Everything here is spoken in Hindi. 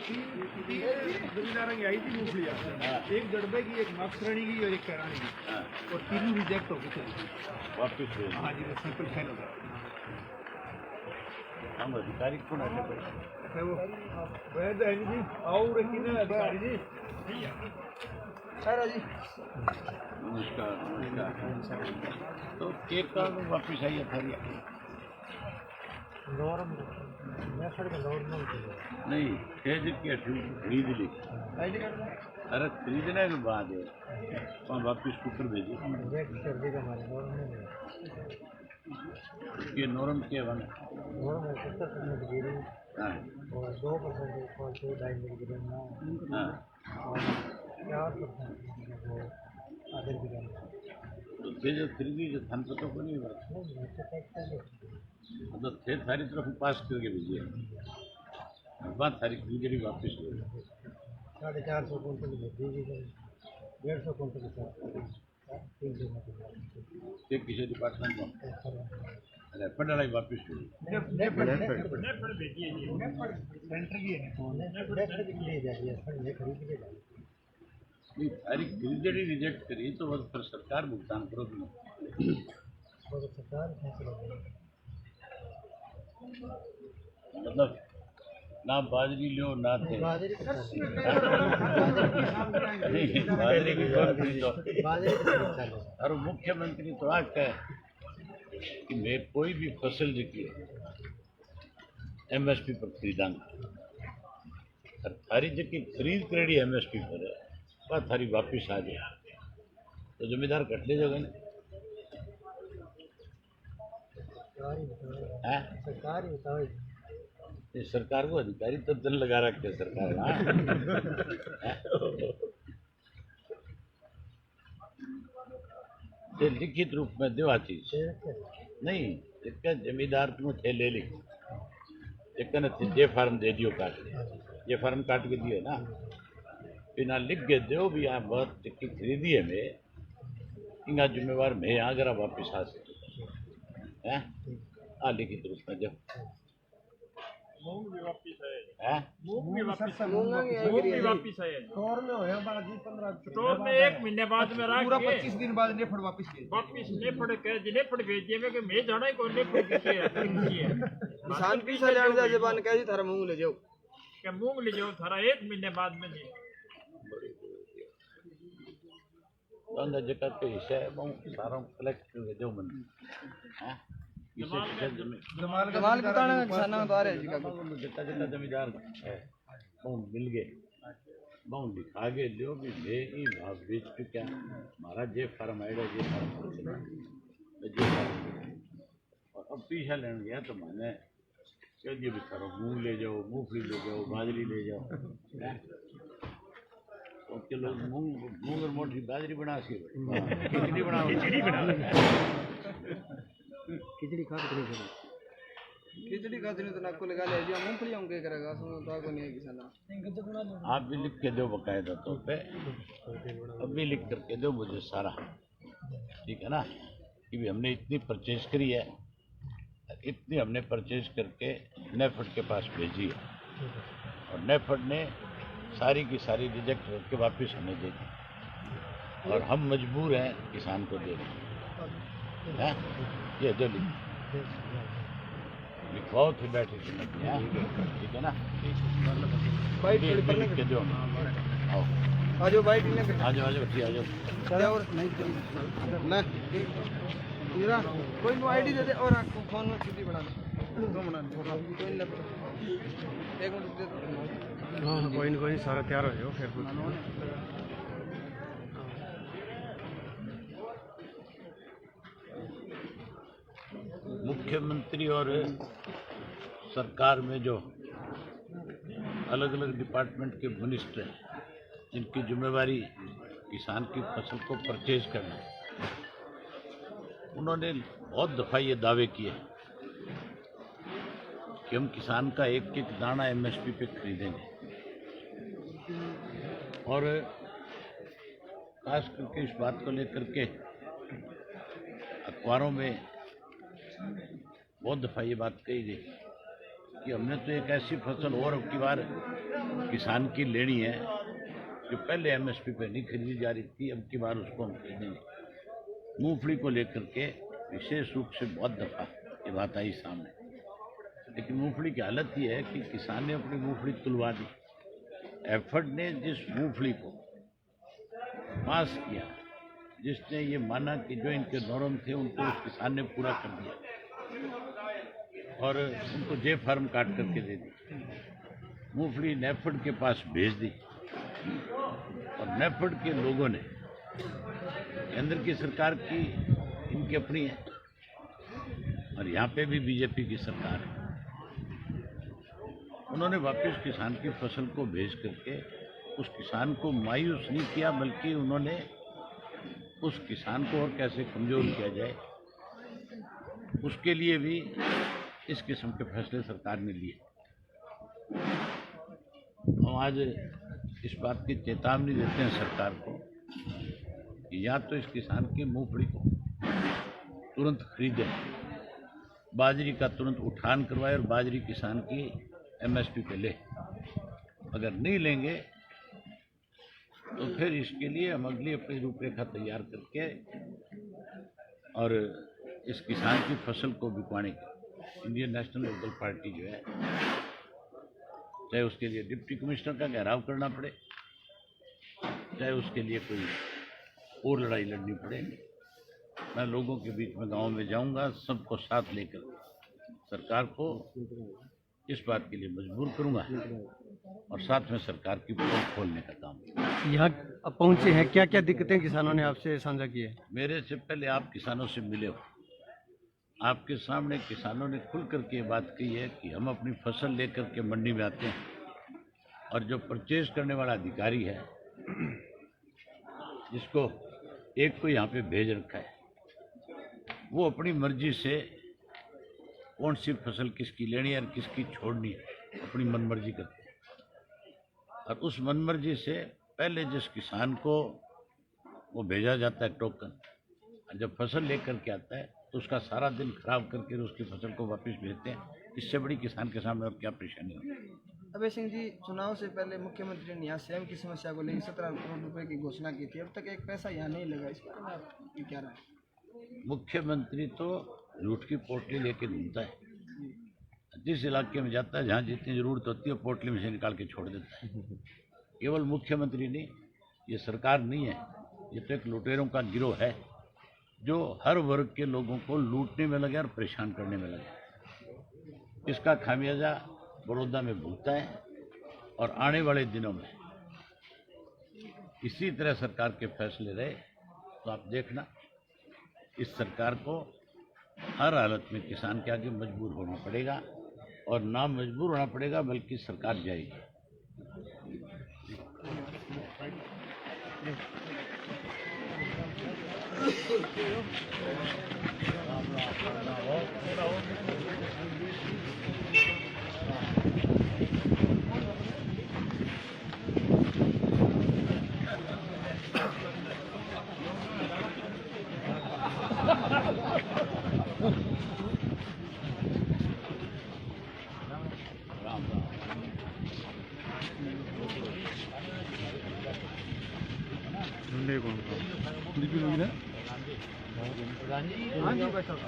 जमींदार की आई थी मूंगफली, एक गड़बे की, एक मक्सरणी की और एक करानी की, और तीनों रिजेक्ट हो गई चली गई वापिस हुए। हाँ जी, वो सैंपल फेल हो गया। हम अधिकारी कौन है भाई? वो वैद है जी, आओ रखी ना अधिकारी जी। सर जी नमस्कार नमस्कार। तो केक का वापिस आई है थारी? नहीं खरीद के खरीद ली। अरे खरीदने के बाद वहाँ वापिस कुकर भेजी। ये नॉर्म के बने हाँ और 2% हाँ। और 4% वो आधे गिरें। तो थे जो खरीदी जो थान पता को नहीं हुआ, मतलब थे थारी तरफ पास करके भेजिए, बाद थारी खरीदी वापिस हो 450 कुंटल भेजी 150 कुंटल ये किसी डिपार्टमेंट में अरे पढ़ाई वापिस हुई सेंटर की है नहीं थारी खरीदी रिजेक्ट करी तो बस फिर सरकार भुगतान करो तुम मतलब ना बाजरी लो ना थे नहीं बाजरी की कौन खरीदो। और मुख्यमंत्री तो आज कहे कि मैं कोई भी फसल जी MSP पर खरीदांगा और थारी जी खरीद करेड़ी MSP पर वह थारी वापिस आ जाए तो जमींदार कट ले जाओगे ना। ये सरकार को अधिकारी तो दल लगा रखे है सरकार ये लिखित रूप में देवा चीज नहीं इसका जमींदार तुम थे ले ली एक जे फार्म दे दियो काट ये फार्म काट के दियो ना बिना लिख के दो भी यहाँ बहुत चिक्की खरीदी है मैं इंगा जिम्मेवार मैं यहाँ अगर वापिस आ सकती है लिखित रूप में जब मूंग भी वापिस है, मूंग भी वापिस है स्टोर में होया बाजी 15 स्टोर में 1 महीने बाद में रख पूरा के 25 दिन बाद नेफड़ वापिस ले वापिस नेफड़ के नेफड़ भेजिए में कि मैं जाना ही कोई नेफड़ किसी है किसान पीछा लेने जा जबान कैसी थारा मूंग ले जाओ कि मूंग ले जाओ थारा 1 महीने बाद में जी अंदर जगह पे हिस्सा है वो सारा कलेक्ट करके दो मन हैं जमाल बताने का किसान तो आ रहे जी का जितना जितना जमींदार है वो मिल गए वो दिखा के लियो भी ले ही भाव बेच के क्या हमारा जे फार्म आएगा जे फार्म और अब पीछा लेने गया तो मैंने कह दिया भी करो मूंग ले जाओ मूंगफली ले जाओ बाजरी ले जाओ के लोग मूंग और मोटी बाजरी बना के खिचड़ी बना खिचड़ी खाते नहीं तो नाक को लगा ले जो मूंगफली हम क्या करेगा सुनो तो आगो नहीं है किसान आप भी लिख के दो बकायदा तौर पे अब भी लिख करके दो मुझे सारा ठीक है ना कि भी हमने इतनी परचेज करी है इतनी हमने परचेज करके नेफर्ड के पास भेजी है और नेफर्ड ने सारी की सारी रिजेक्ट करके वापस हमें दे दी और हम मजबूर हैं किसान को देने हैं ये दो लिखवाओ थे बैठे ठीक है ना लिख के दो आओ आ जाओ बाइक ने आ जाओ ठीक आ जाओ और नहीं ना मेरा कोई नो आईडी दे दे और आपको फोन में छुट्टी बना दो बना दो कोई ना एक मिनट दे हाँ कोई नहीं सारा तैयार हो जाओ फिर मुख्यमंत्री और सरकार में जो अलग अलग डिपार्टमेंट के मिनिस्टर हैं जिनकी जिम्मेवारी किसान की फसल को परचेज करना उन्होंने बहुत दफ़ा ये दावे किए कि हम किसान का एक एक दाना MSP पे खरीदेंगे और खास करके इस बात को लेकर के अखबारों में बहुत दफ़ा ये बात कही गई कि हमने तो एक ऐसी फसल और अब की बार किसान की लेनी है जो पहले एमएसपी पे नहीं खरीदी जा रही थी, अब की बार उसको हम खरीदेंगे। मूंगफली को लेकर के विशेष रूप से बहुत दफ़ा ये बात आई सामने, लेकिन मूंगफली की हालत ये है कि किसान ने अपनी मूंगफली तुलवा दी। एफर्ट ने जिस मूंगफली को पास किया, जिसने ये माना कि जो इनके नॉर्म थे उनको उस किसान ने पूरा कर दिया और उनको जे फार्म काट करके दे दी। मूंगफली नेफेड के पास भेज दी और नेफेड के लोगों ने, केंद्र की सरकार की इनकी अपनी है और यहाँ पे भी बीजेपी की सरकार है, उन्होंने वापस किसान की फसल को भेज करके उस किसान को मायूस नहीं किया, बल्कि उन्होंने उस किसान को और कैसे कमज़ोर किया जाए उसके लिए भी इस किस्म के फैसले सरकार ने लिए। हम आज इस बात की चेतावनी देते हैं सरकार को कि या तो इस किसान की मूंगफली को तुरंत खरीदे, बाजरी का तुरंत उठान करवाए और बाजरी किसान की एमएसपी पे ले। अगर नहीं लेंगे तो फिर इसके लिए हम अगली अपनी रूपरेखा तैयार करके और इस किसान की फसल को बिकवाने की इंडियन नेशनल लोकल पार्टी जो है, चाहे उसके लिए डिप्टी कमिश्नर का घेराव करना पड़े, चाहे उसके लिए कोई और लड़ाई लड़नी पड़े, मैं लोगों के बीच में गांव में जाऊंगा, सबको साथ लेकर सरकार को इस बात के लिए मजबूर करूंगा और साथ में सरकार की पोल खोलने का काम। यहाँ अब पहुँचे हैं, क्या क्या दिक्कतें किसानों ने आपसे साझा की है? मेरे से पहले आप किसानों से मिले हो, आपके सामने किसानों ने खुल करके ये बात कही है कि हम अपनी फसल लेकर के मंडी में आते हैं और जो परचेज करने वाला अधिकारी है, जिसको एक को यहाँ पे भेज रखा है, वो अपनी मर्जी से कौन सी फसल किसकी लेनी है और किसकी छोड़नी है अपनी मनमर्जी करते हैं और उस मनमर्जी से पहले जिस किसान को वो भेजा जाता है टोकन, और जब फसल लेकर के आता है तो उसका सारा दिन खराब करके उसकी फसल को वापस भेजते हैं। इससे बड़ी किसान के सामने और क्या परेशानी होगी। अभय सिंह जी, चुनाव से पहले मुख्यमंत्री ने यहाँ स्वयं की समस्या को लेकर 17 करोड़ रुपए की घोषणा की थी, अब तक एक पैसा यहाँ नहीं लगा, इस बारे में आपकी क्या राय है? मुख्यमंत्री तो लूट की पोटली लेके घूमता है, जिस इलाके में जाता है जहाँ जितनी ज़रूरत होती है पोटली में से निकाल के छोड़ देता है। केवल मुख्यमंत्री नहीं, ये सरकार नहीं है, ये तो एक लुटेरों का गिरोह है जो हर वर्ग के लोगों को लूटने में लगे और परेशान करने में लगे। इसका खामियाजा बड़ौदा में भुगता है और आने वाले दिनों में इसी तरह सरकार के फैसले रहे तो आप देखना, इस सरकार को हर हालत में किसान के आगे मजबूर होना पड़ेगा और ना मजबूर होना पड़ेगा बल्कि सरकार जाएगी। हाँ जी भाई साहब।